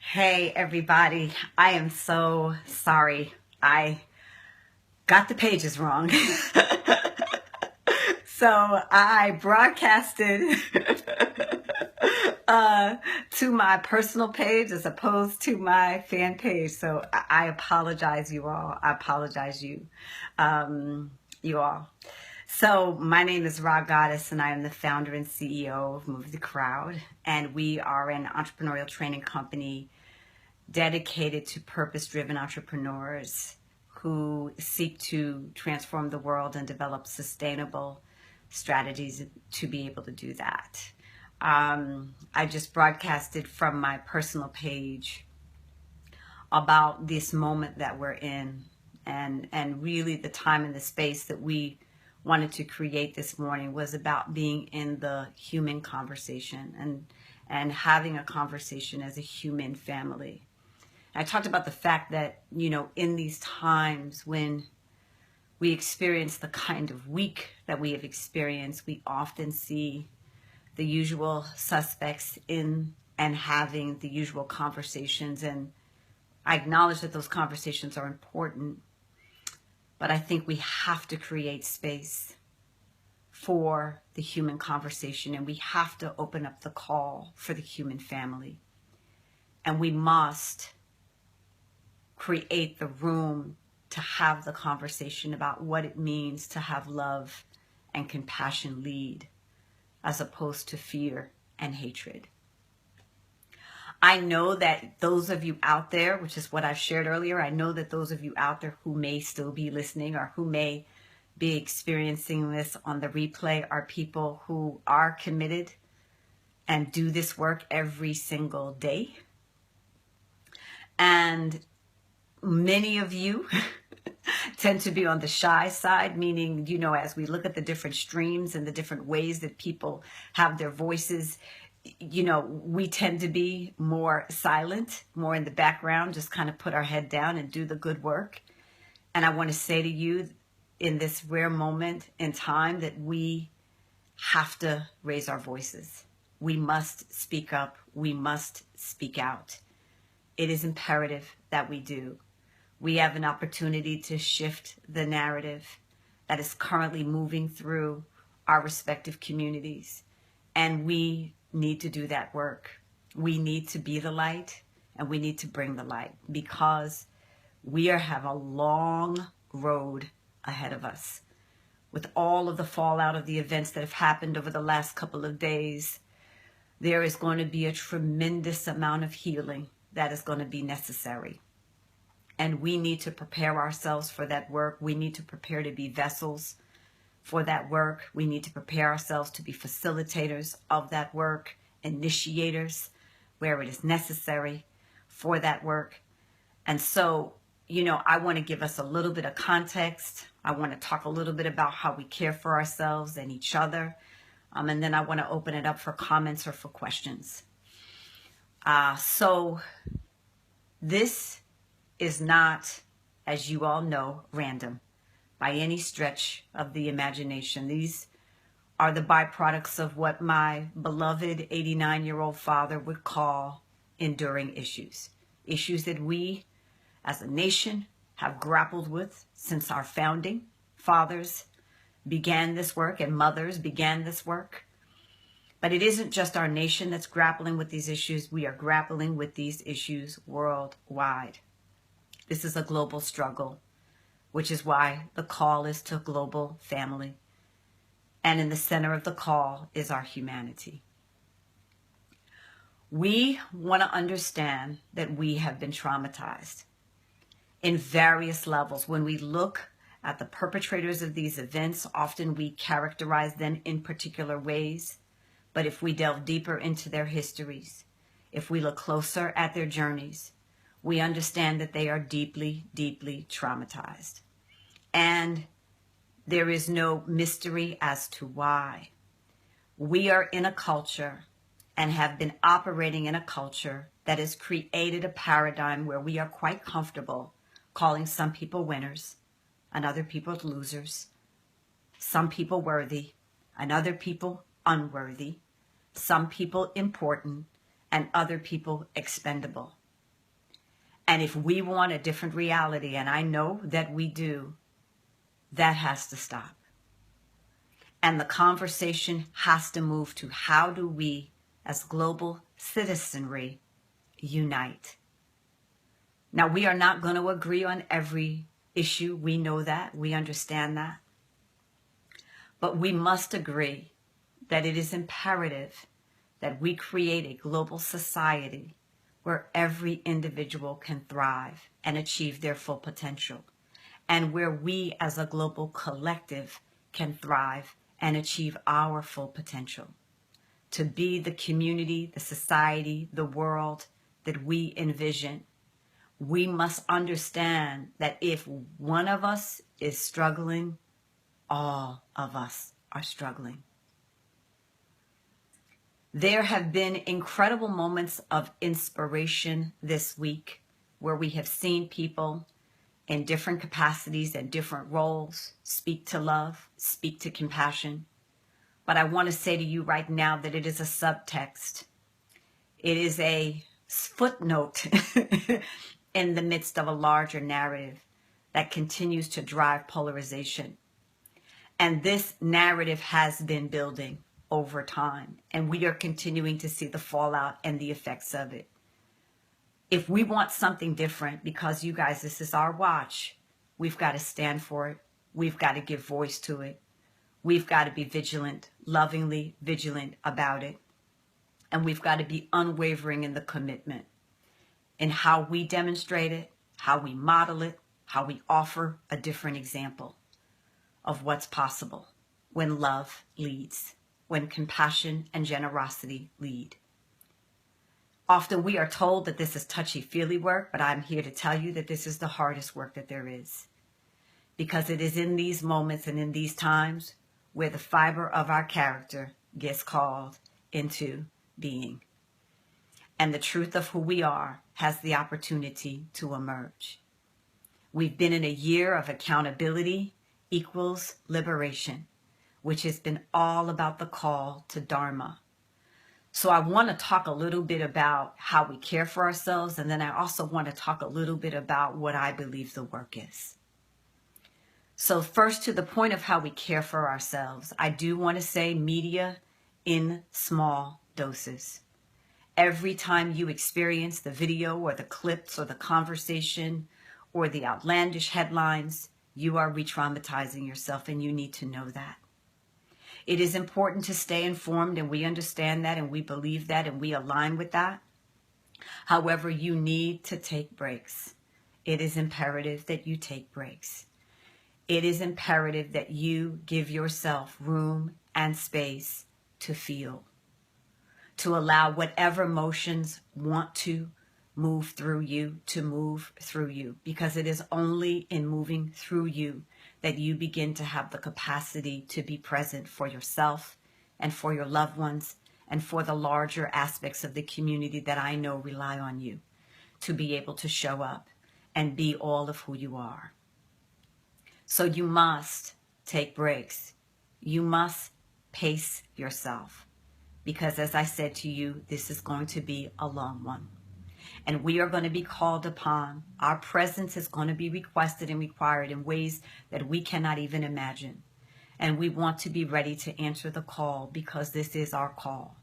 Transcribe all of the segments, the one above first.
Hey, everybody. I am so sorry. I got the pages wrong. So I broadcasted uh, to my personal page as opposed to my fan page. So I apologize, you all. I apologize, you all. So my name is Rha Goddess, and I am the founder and CEO of Move the Crowd. And we are an entrepreneurial training company dedicated to purpose-driven entrepreneurs who seek to transform the world and develop sustainable strategies to be able to do that. I just broadcasted from my personal page about this moment that we're in, and really the time and the space that we wanted to create this morning was about being in the human conversation and having a conversation as a human family. I talked about the fact that, in these times when we experience the kind of week that we have experienced, we often see the usual suspects in and having the usual conversations. And I acknowledge that those conversations are important, but I think we have to create space for the human conversation, and we have to open up the call for the human family. And we must create the room to have the conversation about what it means to have love and compassion lead as opposed to fear and hatred. I know that those of you out there, which is what I shared earlier, I know that those of you out there who may still be listening or who may be experiencing this on the replay are people who are committed and do this work every single day. And many of you tend to be on the shy side, meaning, as we look at the different streams and the different ways that people have their voices, we tend to be more silent, more in the background, just kind of put our head down and do the good work. And I want to say to you in this rare moment in time that we have to raise our voices. We must speak up. We must speak out. It is imperative that we do. We have an opportunity to shift the narrative that is currently moving through our respective communities. And we need to do that work. We need to be the light, and we need to bring the light, because have a long road ahead of us. With all of the fallout of the events that have happened over the last couple of days, there is going to be a tremendous amount of healing that is going to be necessary. And we need to prepare ourselves for that work. We need to prepare to be vessels for that work. We need to prepare ourselves to be facilitators of that work, initiators where it is necessary for that work. And so, I want to give us a little bit of context. I want to talk a little bit about how we care for ourselves and each other. And then I want to open it up for comments or for questions. So this is not, as you all know, random by any stretch of the imagination. These are the byproducts of what my beloved 89-year-old father would call enduring issues. Issues that we, as a nation, have grappled with since our founding. Fathers began this work and mothers began this work. But it isn't just our nation that's grappling with these issues. We are grappling with these issues worldwide. This is a global struggle, which is why the call is to global family. And in the center of the call is our humanity. We want to understand that we have been traumatized in various levels. When we look at the perpetrators of these events, often we characterize them in particular ways. But if we delve deeper into their histories, if we look closer at their journeys, we understand that they are deeply, deeply traumatized. And there is no mystery as to why. We are in a culture and have been operating in a culture that has created a paradigm where we are quite comfortable calling some people winners and other people losers, some people worthy and other people unworthy, some people important and other people expendable. And if we want a different reality, and I know that we do, that has to stop. And the conversation has to move to how do we, as global citizenry, unite? Now, we are not going to agree on every issue. We know that. We understand that. But we must agree that it is imperative that we create a global society where every individual can thrive and achieve their full potential, and where we as a global collective can thrive and achieve our full potential to be the community, the society, the world that we envision. We must understand that if one of us is struggling, all of us are struggling. There have been incredible moments of inspiration this week where we have seen people in different capacities and different roles speak to love, speak to compassion. But I want to say to you right now that it is a subtext. It is a footnote in the midst of a larger narrative that continues to drive polarization. And this narrative has been building over time, and we are continuing to see the fallout and the effects of it. If we want something different, because you guys, this is our watch, we've got to stand for it. We've got to give voice to it. We've got to be vigilant, lovingly vigilant about it. And we've got to be unwavering in the commitment in how we demonstrate it, how we model it, how we offer a different example of what's possible when love leads, when compassion and generosity lead. Often we are told that this is touchy-feely work, but I'm here to tell you that this is the hardest work that there is. Because it is in these moments and in these times where the fiber of our character gets called into being. And the truth of who we are has the opportunity to emerge. We've been in a year of accountability equals liberation, which has been all about the call to Dharma. So I want to talk a little bit about how we care for ourselves, and then I also want to talk a little bit about what I believe the work is. So first, to the point of how we care for ourselves, I do want to say media in small doses. Every time you experience the video or the clips or the conversation or the outlandish headlines, you are re-traumatizing yourself, and you need to know that. It is important to stay informed, and we understand that, and we believe that, and we align with that. However, you need to take breaks. It is imperative that you take breaks. It is imperative that you give yourself room and space to feel, to allow whatever emotions want to move through you to move through you, because it is only in moving through you that you begin to have the capacity to be present for yourself and for your loved ones and for the larger aspects of the community that I know rely on you to be able to show up and be all of who you are. So you must take breaks. You must pace yourself, because as I said to you, this is going to be a long one. And we are going to be called upon. Our presence is going to be requested and required in ways that we cannot even imagine. And we want to be ready to answer the call, because this is our call.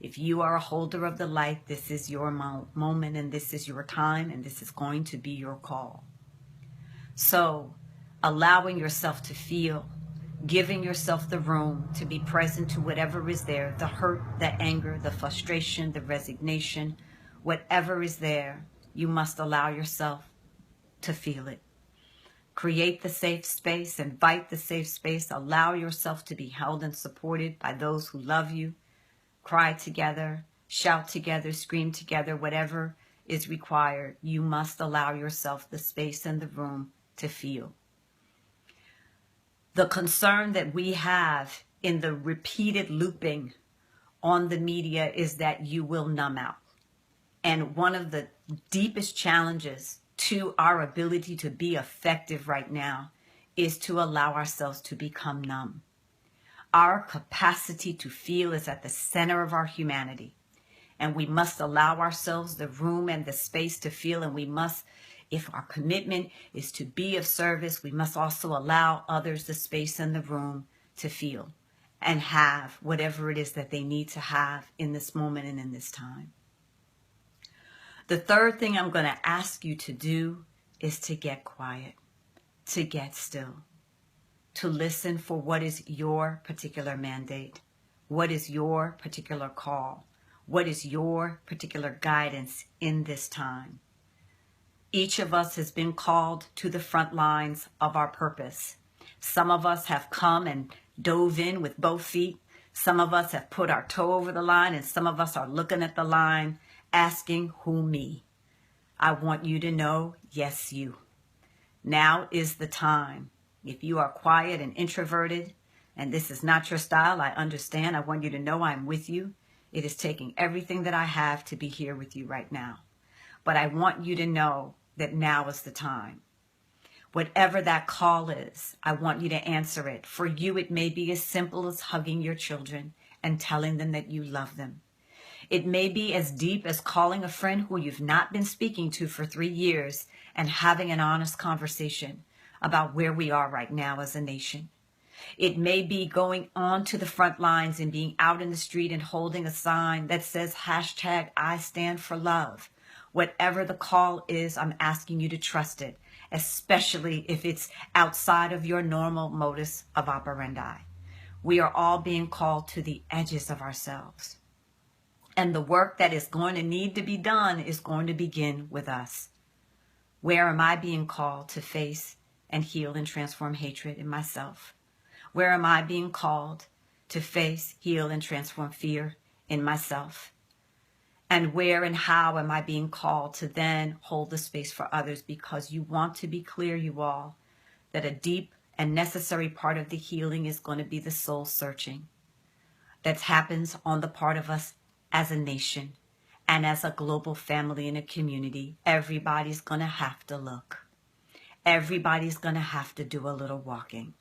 If you are a holder of the light, this is your moment, and this is your time, and this is going to be your call. So allowing yourself to feel, giving yourself the room to be present to whatever is there, the hurt, the anger, the frustration, the resignation, whatever is there, you must allow yourself to feel it. Create the safe space, invite the safe space, allow yourself to be held and supported by those who love you. Cry together, shout together, scream together, whatever is required. You must allow yourself the space and the room to feel. The concern that we have in the repeated looping on the media is that you will numb out. And one of the deepest challenges to our ability to be effective right now is to allow ourselves to become numb. Our capacity to feel is at the center of our humanity. And we must allow ourselves the room and the space to feel. And we must, if our commitment is to be of service, we must also allow others the space and the room to feel and have whatever it is that they need to have in this moment and in this time. The third thing I'm going to ask you to do is to get quiet, to get still, to listen for what is your particular mandate, what is your particular call, what is your particular guidance in this time. Each of us has been called to the front lines of our purpose. Some of us have come and dove in with both feet. Some of us have put our toe over the line, and some of us are looking at the line asking, who me? I want you to know, yes, you. Now is the time. If you are quiet and introverted, and this is not your style, I understand. I want you to know I'm with you. It is taking everything that I have to be here with you right now. But I want you to know that now is the time. Whatever that call is, I want you to answer it. For you, it may be as simple as hugging your children and telling them that you love them. It may be as deep as calling a friend who you've not been speaking to for 3 years and having an honest conversation about where we are right now as a nation. It may be going on to the front lines and being out in the street and holding a sign that says hashtag I stand for love. Whatever the call is, I'm asking you to trust it, especially if it's outside of your normal modus of operandi. We are all being called to the edges of ourselves. And the work that is going to need to be done is going to begin with us. Where am I being called to face and heal and transform hatred in myself? Where am I being called to face, heal, and transform fear in myself? And where and how am I being called to then hold the space for others? Because you want to be clear, you all, that a deep and necessary part of the healing is going to be the soul searching that happens on the part of us as a nation and as a global family and a community. Everybody's going to have to look. Everybody's going to have to do a little walking.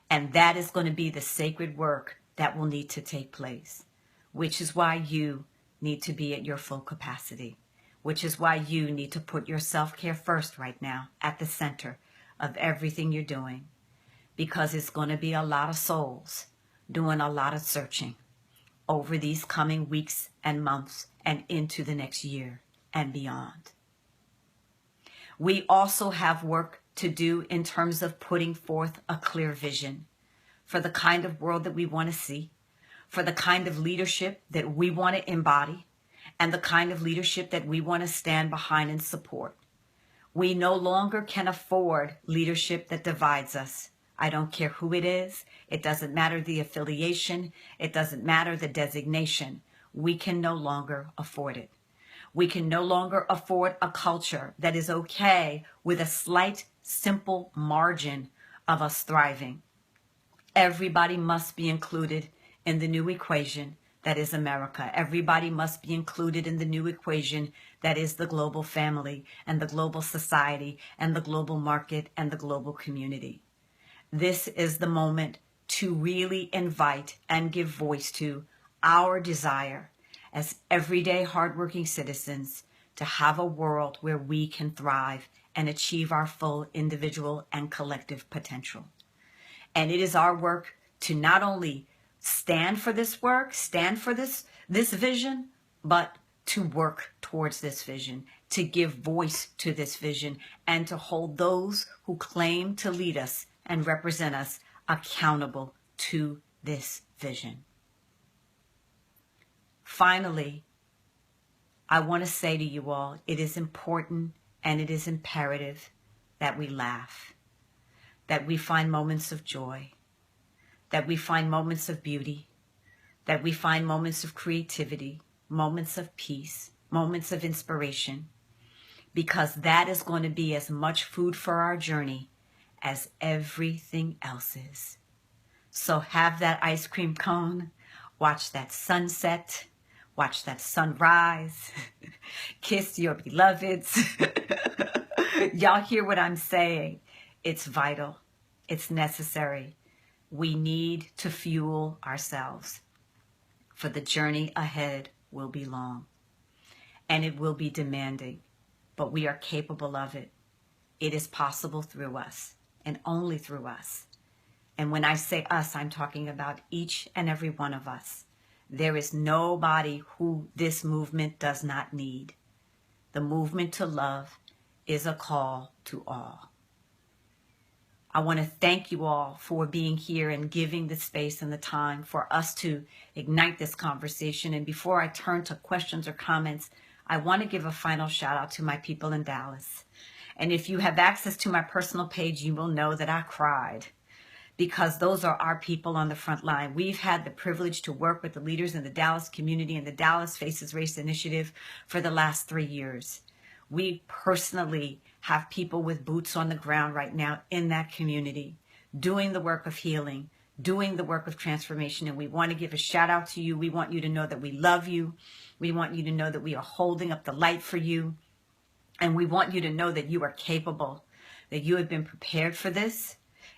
And that is going to be the sacred work that will need to take place, which is why you need to be at your full capacity, which is why you need to put your self-care first right now at the center of everything you're doing, because it's going to be a lot of souls doing a lot of searching over these coming weeks and months and into the next year and beyond. We also have work to do in terms of putting forth a clear vision for the kind of world that we want to see, for the kind of leadership that we want to embody, and the kind of leadership that we want to stand behind and support. We no longer can afford leadership that divides us. I don't care who it is. It doesn't matter the affiliation. It doesn't matter the designation. We can no longer afford it. We can no longer afford a culture that is okay with a slight, simple margin of us thriving. Everybody must be included in the new equation that is America. Everybody must be included in the new equation that is the global family and the global society and the global market and the global community. This is the moment to really invite and give voice to our desire as everyday hardworking citizens to have a world where we can thrive and achieve our full individual and collective potential. And it is our work to not only stand for this work, stand for this vision, but to work towards this vision, to give voice to this vision, and to hold those who claim to lead us and represent us accountable to this vision. Finally, I want to say to you all, it is important and it is imperative that we laugh, that we find moments of joy, that we find moments of beauty, that we find moments of creativity, moments of peace, moments of inspiration, because that is going to be as much food for our journey as everything else is. So have that ice cream cone, watch that sunset, watch that sunrise, kiss your beloveds. Y'all hear what I'm saying? It's vital. It's necessary. We need to fuel ourselves for the journey ahead will be long and it will be demanding, but we are capable of it. It is possible through us and only through us. And when I say us, I'm talking about each and every one of us. There is nobody who this movement does not need. The movement to love is a call to all. I want to thank you all for being here and giving the space and the time for us to ignite this conversation. And before I turn to questions or comments, I want to give a final shout out to my people in Dallas. And if you have access to my personal page, you will know that I cried, because those are our people on the front line. We've had the privilege to work with the leaders in the Dallas community and the Dallas Faces Race Initiative for the last 3 years. We personally have people with boots on the ground right now in that community, doing the work of healing, doing the work of transformation. And we want to give a shout out to you. We want you to know that we love you. We want you to know that we are holding up the light for you. And we want you to know that you are capable, that you have been prepared for this,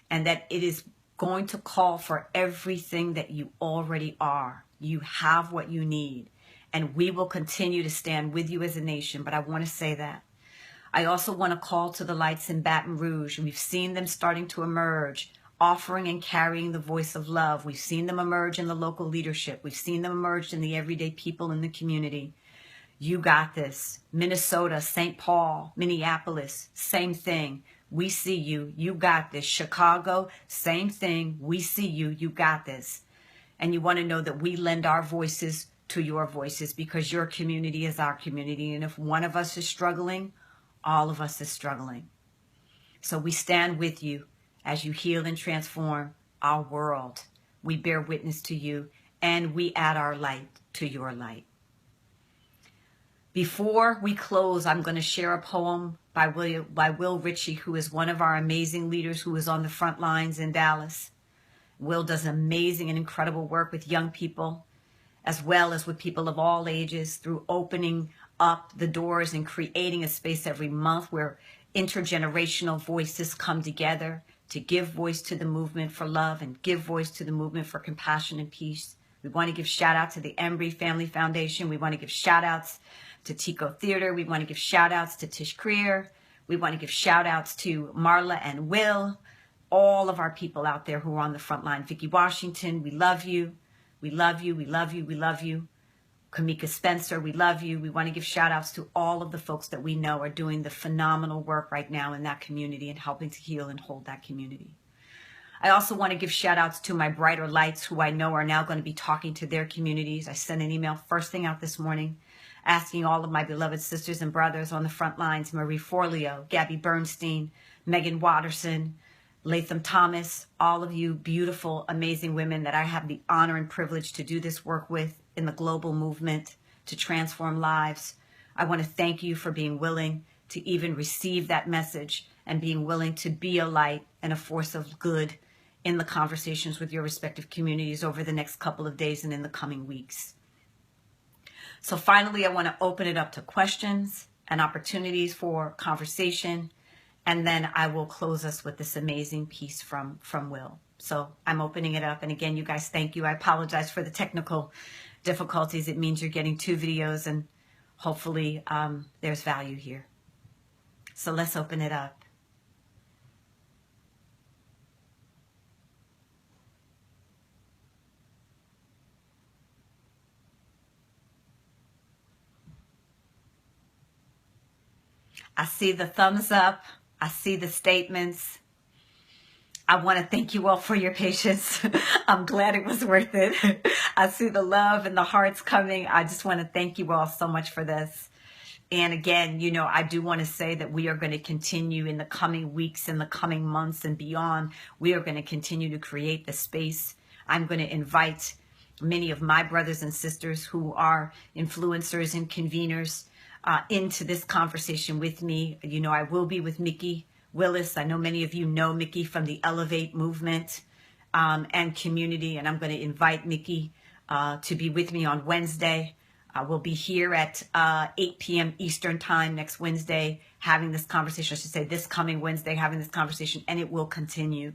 and that it is going to call for everything that you already are. You have what you need, and we will continue to stand with you as a nation. But I want to say that. I also want to call to the lights in Baton Rouge. We've seen them starting to emerge, offering and carrying the voice of love. We've seen them emerge in the local leadership. We've seen them emerge in the everyday people in the community. You got this. Minnesota, St. Paul, Minneapolis, same thing. We see you. You got this. Chicago, same thing. We see you. You got this. And you want to know that we lend our voices to your voices, because your community is our community. And if one of us is struggling, all of us is struggling. So we stand with you as you heal and transform our world. We bear witness to you, and we add our light to your light. Before we close, I'm going to share a poem by Will Ritchie, who is one of our amazing leaders who is on the front lines in Dallas. Will does amazing and incredible work with young people, as well as with people of all ages, through opening up the doors and creating a space every month where intergenerational voices come together to give voice to the movement for love and give voice to the movement for compassion and peace. We want to give shout out to the Embry Family Foundation. We want to give shout outs to Tico Theater. We want to give shout outs to Tish Creer. We want to give shout outs to Marla and Will, all of our people out there who are on the front line. Vicki Washington, we love you. We love you. We love you. We love you. Kamika Spencer, we love you. We want to give shout outs to all of the folks that we know are doing the phenomenal work right now in that community and helping to heal and hold that community. I also want to give shout outs to my Brighter Lights, who I know are now going to be talking to their communities. I sent an email first thing out this morning asking all of my beloved sisters and brothers on the front lines, Marie Forleo, Gabby Bernstein, Megan Watterson, Latham Thomas, all of you beautiful, amazing women that I have the honor and privilege to do this work with in the global movement to transform lives. I want to thank you for being willing to even receive that message and being willing to be a light and a force of good in the conversations with your respective communities over the next couple of days and in the coming weeks. So finally, I want to open it up to questions and opportunities for conversation. And then I will close us with this amazing piece from Will. So I'm opening it up. And again, you guys, thank you. I apologize for the technical difficulties. It means you're getting 2 videos, and hopefully there's value here. So let's open it up. I see the thumbs up. I see the statements. I want to thank you all for your patience. I'm glad it was worth it. I see the love and the hearts coming. I just want to thank you all so much for this. And again, you know, I do want to say that we are going to continue in the coming weeks, in the coming months and beyond. We are going to continue to create the space. I'm going to invite many of my brothers and sisters who are influencers and conveners into this conversation with me. You know, I will be with Mickey Willis. I know many of you know Mickey from the Elevate movement and community, and I'm going to invite Mickey to be with me on Wednesday. We'll be here at 8 p.m. Eastern time next Wednesday having this conversation. I should say this coming Wednesday having this conversation, and it will continue.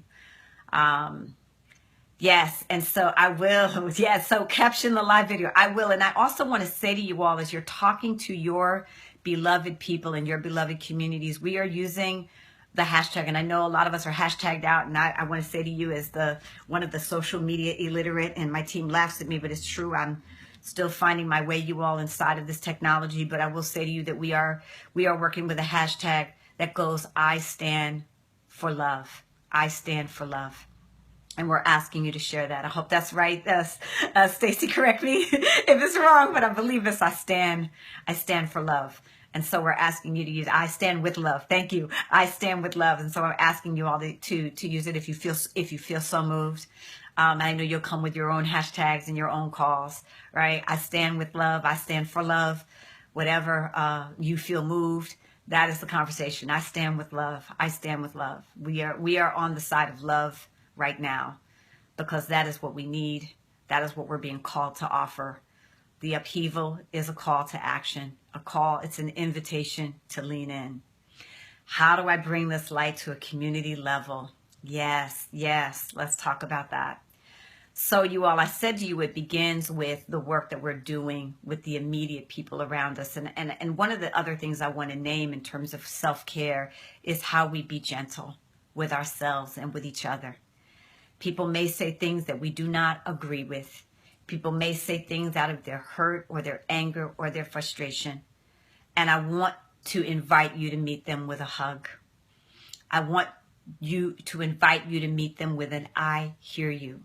Yes, and so I will. Yeah, so caption the live video. I will. And I also want to say to you all, as you're talking to your beloved people in your beloved communities, we are using the hashtag. And I know a lot of us are hashtagged out. And I want to say to you, as the one of the social media illiterate, and my team laughs at me, but it's true. I'm still finding my way, you all, inside of this technology. But I will say to you that we are working with a hashtag that goes, I stand for love. I stand for love. And we're asking you to share that. I hope that's right. Stacy, correct me if it's wrong, but I believe this. I stand for love. And so we're asking you to use, I stand with love. Thank you. I stand with love. And so I'm asking you all to use it if you feel so moved. I know you'll come with your own hashtags and your own calls, right? I stand with love. I stand for love. Whatever you feel moved, that is the conversation. I stand with love. I stand with love. We are on the side of love right now, because that is what we need. That is what we're being called to offer. The upheaval is a call to action, it's an invitation to lean in. How do I bring this light to a community level? Yes, let's talk about that. So you all, I said to you, it begins with the work that we're doing with the immediate people around us. And one of the other things I want to name in terms of self-care is how we be gentle with ourselves and with each other. People may say things that we do not agree with. People may say things out of their hurt or their anger or their frustration. And I want to invite you to meet them with a hug. I want you to invite you to meet them with an I hear you.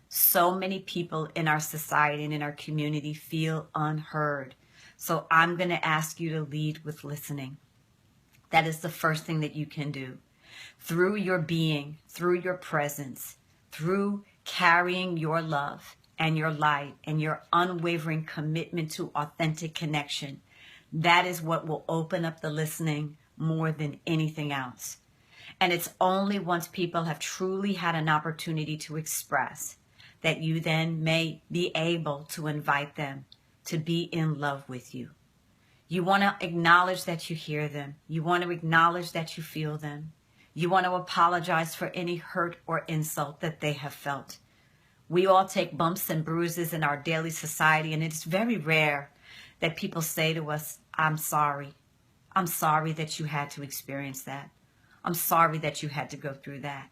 So many people in our society and in our community feel unheard. So I'm going to ask you to lead with listening. That is the first thing that you can do. Through your being, through your presence, through carrying your love and your light and your unwavering commitment to authentic connection, that is what will open up the listening more than anything else. And it's only once people have truly had an opportunity to express that you then may be able to invite them to be in love with you. You want to acknowledge that you hear them. You want to acknowledge that you feel them. You want to apologize for any hurt or insult that they have felt. We all take bumps and bruises in our daily society, and it's very rare that people say to us, I'm sorry. I'm sorry that you had to experience that. I'm sorry that you had to go through that.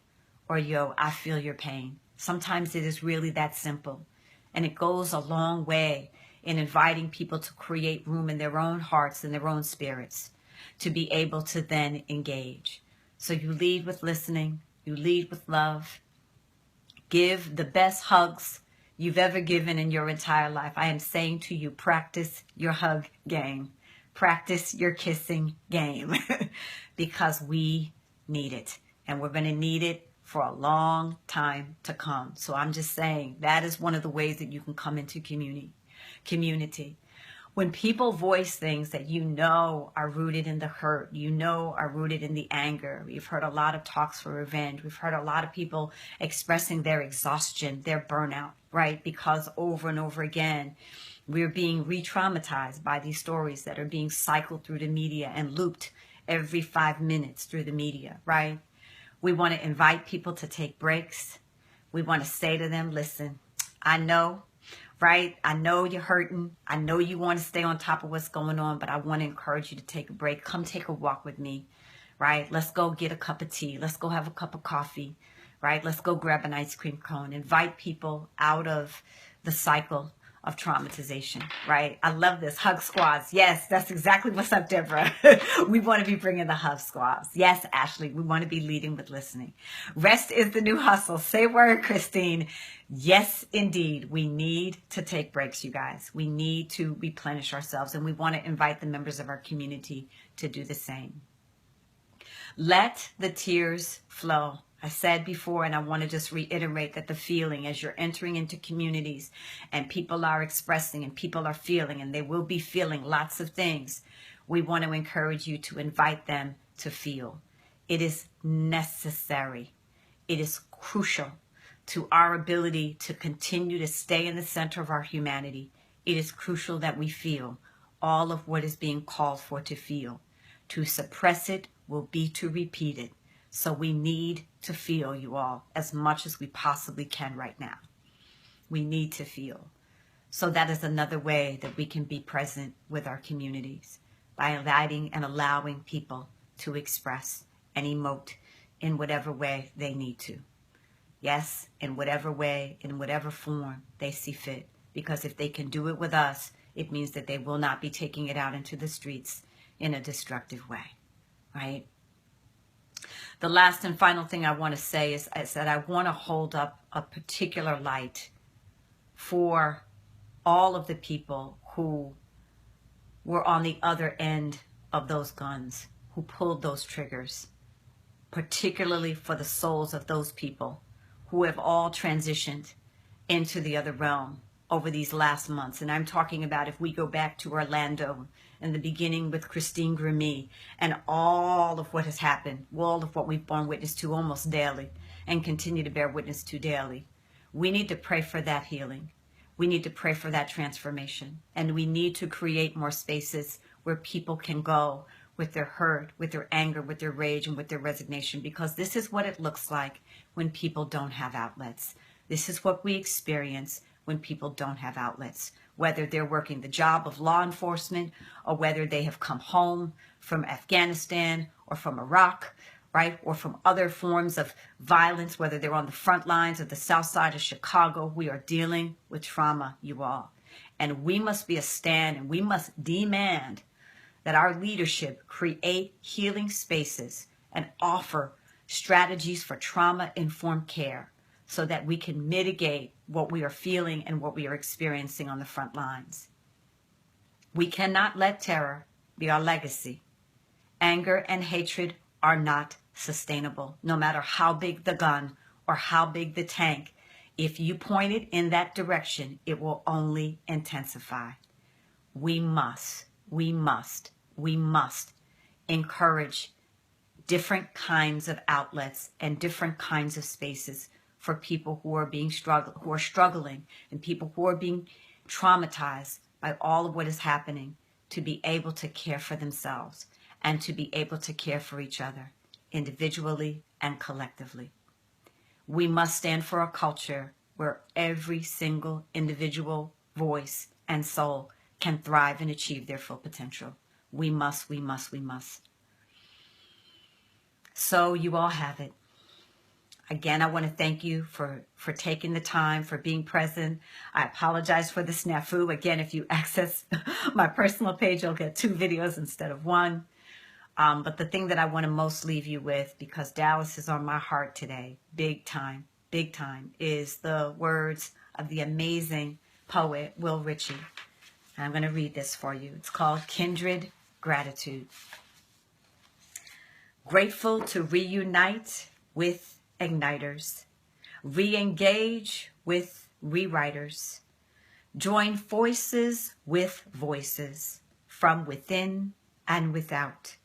Or, yo, I feel your pain. Sometimes it is really that simple. And it goes a long way in inviting people to create room in their own hearts and their own spirits to be able to then engage. So you lead with listening, you lead with love, give the best hugs you've ever given in your entire life. I am saying to you, practice your hug game, practice your kissing game, because we need it, and we're going to need it for a long time to come. So I'm just saying that is one of the ways that you can come into community. When people voice things that you know are rooted in the hurt, you know are rooted in the anger. We've heard a lot of talks for revenge. We've heard a lot of people expressing their exhaustion, their burnout, right? Because over and over again, we're being re-traumatized by these stories that are being cycled through the media and looped every 5 minutes through the media, right? We want to invite people to take breaks. We want to say to them, listen, I know, right? I know you're hurting. I know you want to stay on top of what's going on, but I want to encourage you to take a break. Come take a walk with me, right? Let's go get a cup of tea. Let's go have a cup of coffee, right? Let's go grab an ice cream cone. Invite people out of the cycle of traumatization, right? I love this. Hug squads. Yes, that's exactly what's up, Deborah. We want to be bringing the hug squads. Yes, Ashley, we want to be leading with listening. Rest is the new hustle. Say word, Christine. Yes, indeed. We need to take breaks, you guys. We need to replenish ourselves, and we want to invite the members of our community to do the same. Let the tears flow. I said before, and I want to just reiterate that the feeling as you're entering into communities and people are expressing and people are feeling, and they will be feeling lots of things, we want to encourage you to invite them to feel. It is necessary. It is crucial to our ability to continue to stay in the center of our humanity. It is crucial that we feel all of what is being called for to feel. To suppress it will be to repeat it. So we need to feel, you all, as much as we possibly can right now. We need to feel. So that is another way that we can be present with our communities, by inviting and allowing people to express and emote in whatever way they need to. Yes, in whatever way, in whatever form they see fit. Because if they can do it with us, it means that they will not be taking it out into the streets in a destructive way, right? The last and final thing I want to say is that I want to hold up a particular light for all of the people who were on the other end of those guns, who pulled those triggers, particularly for the souls of those people who have all transitioned into the other realm over these last months. And I'm talking about if we go back to Orlando in the beginning with Christine Grimmie and all of what has happened, all of what we've borne witness to almost daily and continue to bear witness to daily. We need to pray for that healing. We need to pray for that transformation. And we need to create more spaces where people can go with their hurt, with their anger, with their rage, and with their resignation, because this is what it looks like when people don't have outlets. This is what we experience when people don't have outlets, whether they're working the job of law enforcement or whether they have come home from Afghanistan or from Iraq, right? Or from other forms of violence, whether they're on the front lines of the south side of Chicago. We are dealing with trauma, you all. And we must be a stand, and we must demand that our leadership create healing spaces and offer strategies for trauma-informed care so that we can mitigate what we are feeling and what we are experiencing on the front lines. We cannot let terror be our legacy. Anger and hatred are not sustainable, no matter how big the gun or how big the tank. If you point it in that direction, it will only intensify. We must encourage different kinds of outlets and different kinds of spaces for people who are struggling and people who are being traumatized by all of what is happening, to be able to care for themselves and to be able to care for each other individually and collectively. We must stand for a culture where every single individual voice and soul can thrive and achieve their full potential. We must. So you all have it. Again, I want to thank you for taking the time, for being present. I apologize for the snafu. Again, if you access my personal page, you'll get 2 videos instead of 1. But the thing that I want to most leave you with, because Dallas is on my heart today, big time, is the words of the amazing poet Will Ritchie. And I'm going to read this for you. It's called Kindred Gratitude. Grateful to reunite with igniters, re-engage with rewriters, join voices with voices from within and without,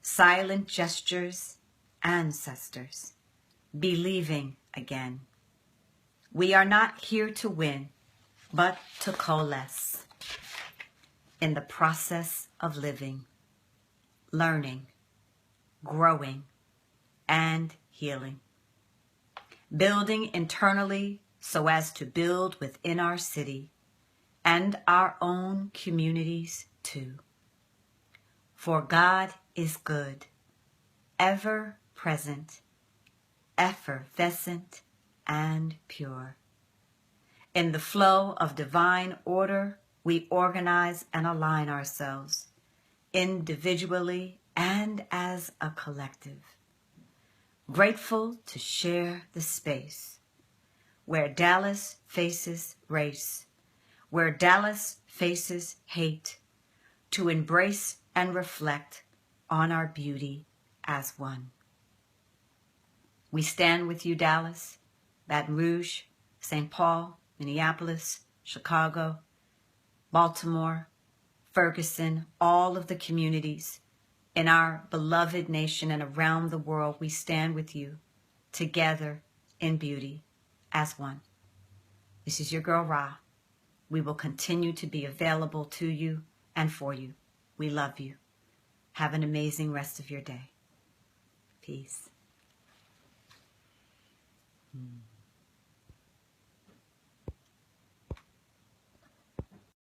silent gestures, ancestors, believing again. We are not here to win, but to coalesce in the process of living, learning, growing, and healing. Building internally so as to build within our city and our own communities too. For God is good, ever present, effervescent, and pure. In the flow of divine order, we organize and align ourselves individually and as a collective. Grateful to share the space where Dallas faces race, where Dallas faces hate, to embrace and reflect on our beauty as one. We stand with you, Dallas, Baton Rouge, St. Paul, Minneapolis, Chicago, Baltimore, Ferguson, all of the communities in our beloved nation and around the world. We stand with you together in beauty as one. This is your girl, Rha. We will continue to be available to you and for you. We love you. Have an amazing rest of your day. Peace.